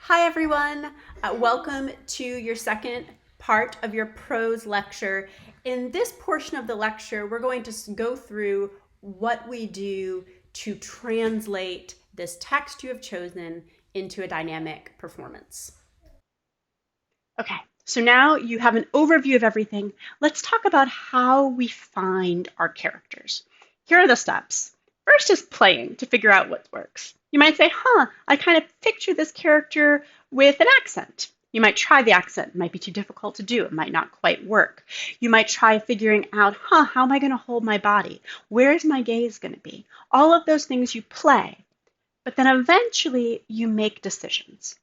Hi everyone, welcome to your second part of your prose lecture. In this portion of the lecture, we're going to go through what we do to translate this text you have chosen into a dynamic performance. Okay, so now you have an overview of everything. Let's talk about how we find our characters. Here are the steps. First is playing to figure out what works. You might say, I kind of picture this character with an accent. You might try the accent. It might be too difficult to do. It might not quite work. You might try figuring out, how am I going to hold my body? Where is my gaze going to be? All of those things you play. But then eventually you make decisions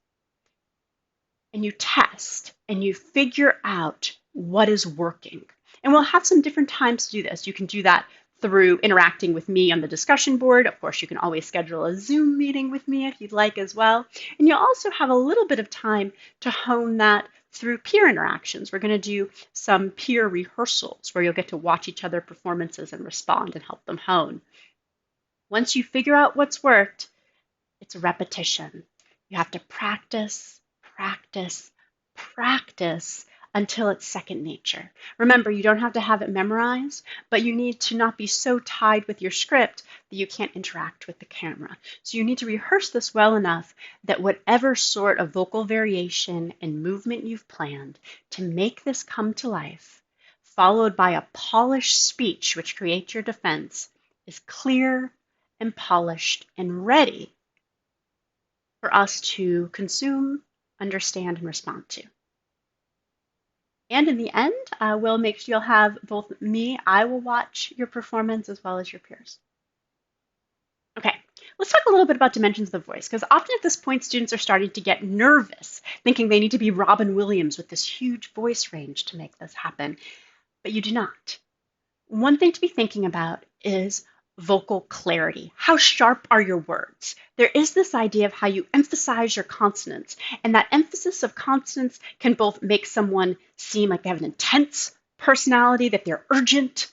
and you test and you figure out what is working. And we'll have some different times to do this. You can do that through interacting with me on the discussion board. Of course, you can always schedule a Zoom meeting with me if you'd like as well. And you'll also have a little bit of time to hone that through peer interactions. We're going to do some peer rehearsals where you'll get to watch each other's performances and respond and help them hone. Once you figure out what's worked, it's repetition. You have to practice, practice, practice until it's second nature. Remember, you don't have to have it memorized, but you need to not be so tied with your script that you can't interact with the camera. So you need to rehearse this well enough that whatever sort of vocal variation and movement you've planned to make this come to life, followed by a polished speech which creates your defense, is clear and polished and ready for us to consume, understand, and respond to. And in the end, we'll make sure you'll have both me, I will watch your performance as well as your peers. Okay, let's talk a little bit about dimensions of the voice, because often at this point, students are starting to get nervous, thinking they need to be Robin Williams with this huge voice range to make this happen, but you do not. One thing to be thinking about is vocal clarity. How sharp are your words? There is this idea of how you emphasize your consonants, and that emphasis of consonants can both make someone seem like they have an intense personality, that they're urgent,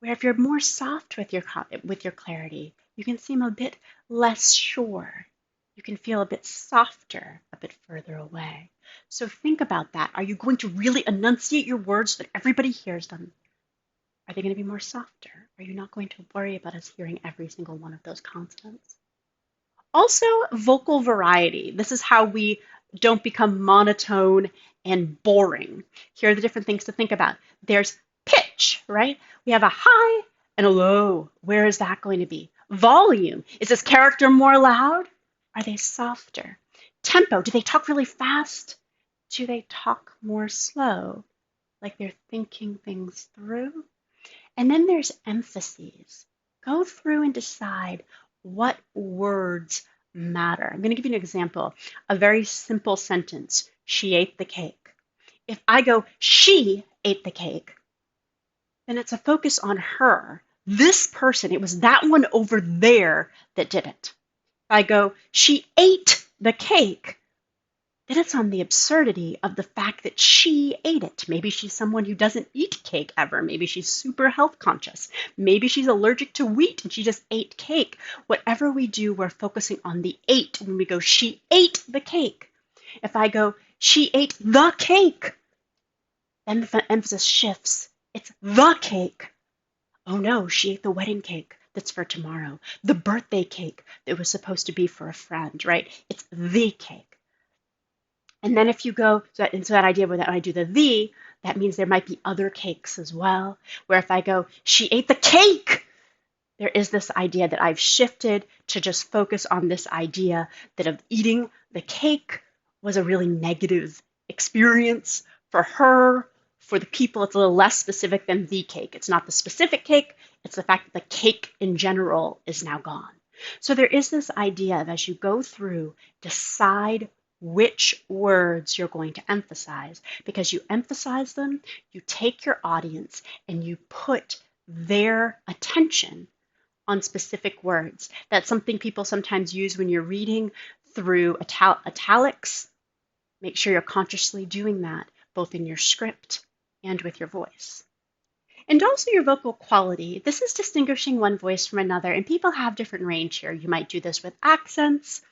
where if you're more soft with your clarity, you can seem a bit less sure. You can feel a bit softer, a bit further away. So think about that. Are you going to really enunciate your words so that everybody hears them? Are they going to be more softer? Are you not going to worry about us hearing every single one of those consonants? Also, vocal variety. This is how we don't become monotone and boring. Here are the different things to think about. There's pitch, right? We have a high and a low. Where is that going to be? Volume. Is this character more loud? Are they softer? Tempo. Do they talk really fast? Do they talk more slow? Like they're thinking things through? And then there's emphases. Go through and decide what words matter. I'm going to give you an example. A very simple sentence. She ate the cake. If I go, she ate the cake, then it's a focus on her. This person, it was that one over there that did it. If I go, she ate the cake, then it's on the absurdity of the fact that she ate it. Maybe she's someone who doesn't eat cake ever. Maybe she's super health conscious. Maybe she's allergic to wheat and she just ate cake. Whatever we do, we're focusing on the ate when we go, she ate the cake. If I go, she ate the cake, then the emphasis shifts. It's the cake. Oh no, she ate the wedding cake that's for tomorrow. The birthday cake that was supposed to be for a friend, right? It's the cake. And then if you go into that idea where I do the, that means there might be other cakes as well. Where if I go, she ate the cake, there is this idea that I've shifted to just focus on this idea that of eating the cake was a really negative experience for her. For the people, it's a little less specific than the cake. It's not the specific cake, it's the fact that the cake in general is now gone. So there is this idea of as you go through, decide which words you're going to emphasize. Because you emphasize them, you take your audience and you put their attention on specific words. That's something people sometimes use when you're reading through italics. Make sure you're consciously doing that, both in your script and with your voice. And also your vocal quality. This is distinguishing one voice from another, and people have different range here. You might do this with accents.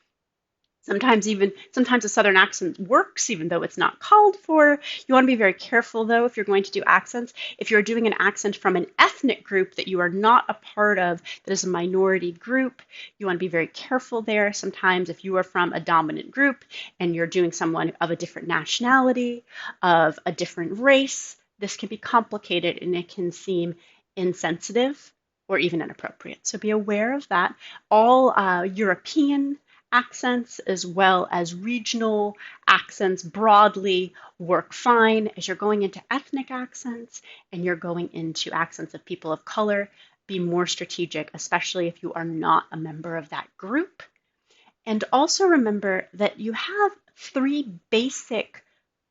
Sometimes a Southern accent works, even though it's not called for. You want to be very careful, though, if you're going to do accents. If you're doing an accent from an ethnic group that you are not a part of, that is a minority group, you want to be very careful there. Sometimes if you are from a dominant group and you're doing someone of a different nationality, of a different race, this can be complicated and it can seem insensitive or even inappropriate. So be aware of that. All European accents as well as regional accents broadly work fine. As you're going into ethnic accents and you're going into accents of people of color, be more strategic, especially if you are not a member of that group. And also remember that you have 3 basic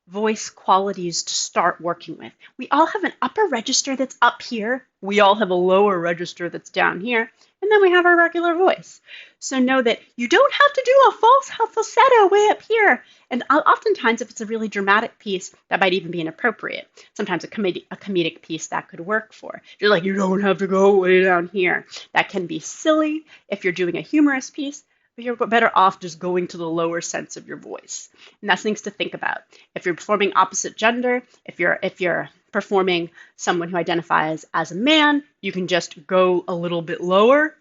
voice qualities to start working with. We all have an upper register that's up here. We all have a lower register that's down here. And then we have our regular voice. So know that you don't have to do a false falsetto way up here. And oftentimes, if it's a really dramatic piece, that might even be inappropriate. Sometimes a comedic piece that could work for. You're like, you don't have to go way down here. That can be silly if you're doing a humorous piece. But you're better off just going to the lower sense of your voice. And that's things to think about. If you're performing opposite gender, if you're performing someone who identifies as a man, you can just go a little bit lower.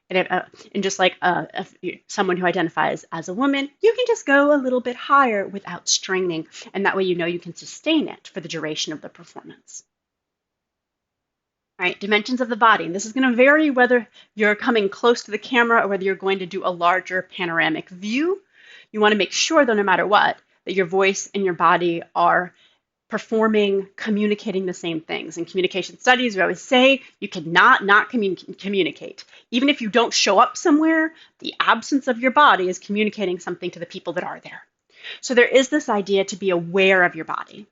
And just like someone who identifies as a woman, you can just go a little bit higher without straining. And that way you know you can sustain it for the duration of the performance. All right, dimensions of the body. And this is going to vary whether you're coming close to the camera or whether you're going to do a larger panoramic view. You want to make sure, though, no matter what, that your voice and your body are performing, communicating the same things. In communication studies, we always say you cannot not communicate. Even if you don't show up somewhere, the absence of your body is communicating something to the people that are there. So there is this idea to be aware of your body.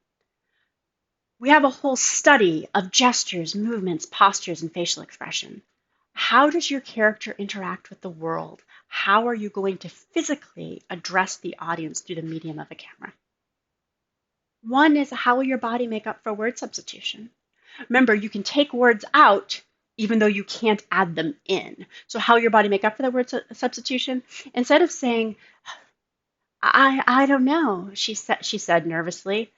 We have a whole study of gestures, movements, postures, and facial expression. How does your character interact with the world? How are you going to physically address the audience through the medium of a camera? One is, how will your body make up for word substitution? Remember, you can take words out even though you can't add them in. So how will your body make up for the word substitution? Instead of saying, I don't know, she said nervously,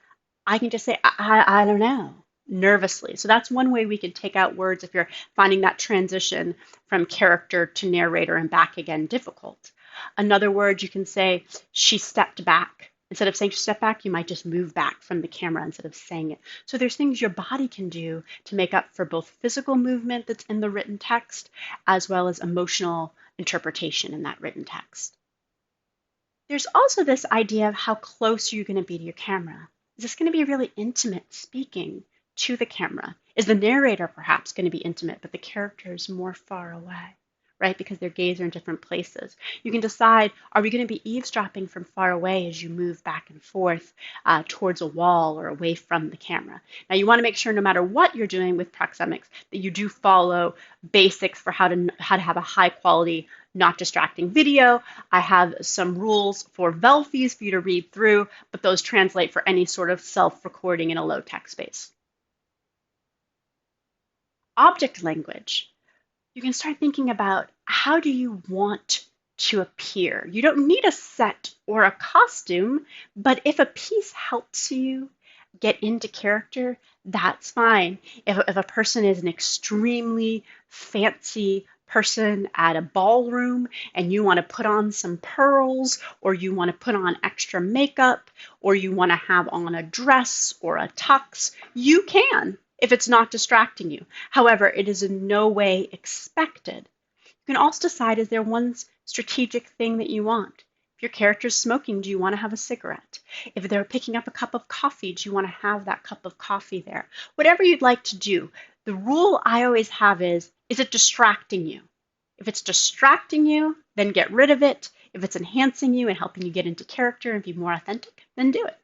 I can just say, I don't know, nervously. So that's one way we can take out words if you're finding that transition from character to narrator and back again difficult. Another word you can say, she stepped back. Instead of saying she stepped back, you might just move back from the camera instead of saying it. So there's things your body can do to make up for both physical movement that's in the written text as well as emotional interpretation in that written text. There's also this idea of how close you're going to be to your camera. Is this going to be really intimate speaking to the camera? Is the narrator perhaps going to be intimate, but the character is more far away, right? Because their gaze are in different places. You can decide, are we going to be eavesdropping from far away as you move back and forth towards a wall or away from the camera? Now, you want to make sure no matter what you're doing with proxemics that you do follow basics for how to have a high quality, not distracting video. I have some rules for Velfies for you to read through, but those translate for any sort of self-recording in a low tech space. Object language. You can start thinking about, how do you want to appear? You don't need a set or a costume, but if a piece helps you get into character, that's fine. If a person is an extremely fancy person at a ballroom and you want to put on some pearls, or you want to put on extra makeup, or you want to have on a dress or a tux, you can, if it's not distracting you. However, it is in no way expected. You can also decide, is there one strategic thing that you want? If your character's smoking, do you want to have a cigarette? If they're picking up a cup of coffee, do you want to have that cup of coffee there? Whatever you'd like to do. The rule I always have is it distracting you? If it's distracting you, then get rid of it. If it's enhancing you and helping you get into character and be more authentic, then do it.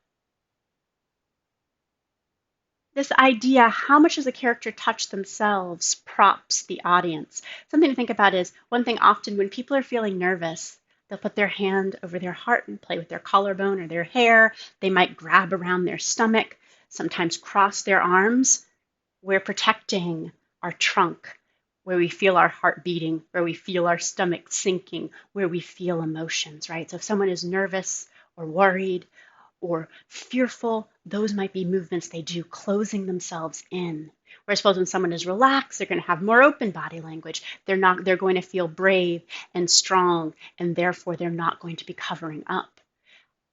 This idea, how much does a character touch themselves, props the audience? Something to think about is, one thing often when people are feeling nervous, they'll put their hand over their heart and play with their collarbone or their hair. They might grab around their stomach, sometimes cross their arms. We're protecting our trunk. where we feel our heart beating, where we feel our stomach sinking, where we feel emotions, right? So if someone is nervous or worried or fearful, those might be movements they do, closing themselves in. Whereas suppose when someone is relaxed, they're going to have more open body language. They're going to feel brave and strong, and therefore they're not going to be covering up.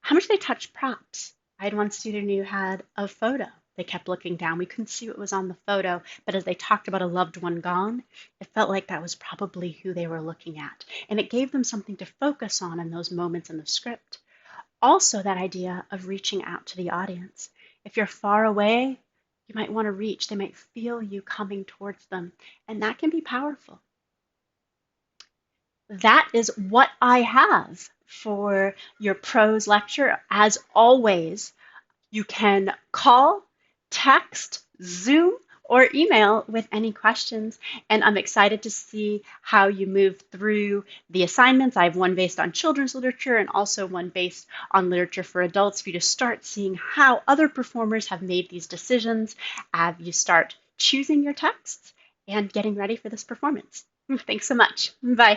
How much they touch props. I had one student who had a photo. They kept looking down. We couldn't see what was on the photo, but as they talked about a loved one gone, it felt like that was probably who they were looking at. And it gave them something to focus on in those moments in the script. Also, that idea of reaching out to the audience. If you're far away, you might want to reach. They might feel you coming towards them, and that can be powerful. That is what I have for your prose lecture. As always, you can call, text, Zoom, or email with any questions. And I'm excited to see how you move through the assignments. I have one based on children's literature and also one based on literature for adults for you to start seeing how other performers have made these decisions as you start choosing your texts and getting ready for this performance. Thanks so much. Bye.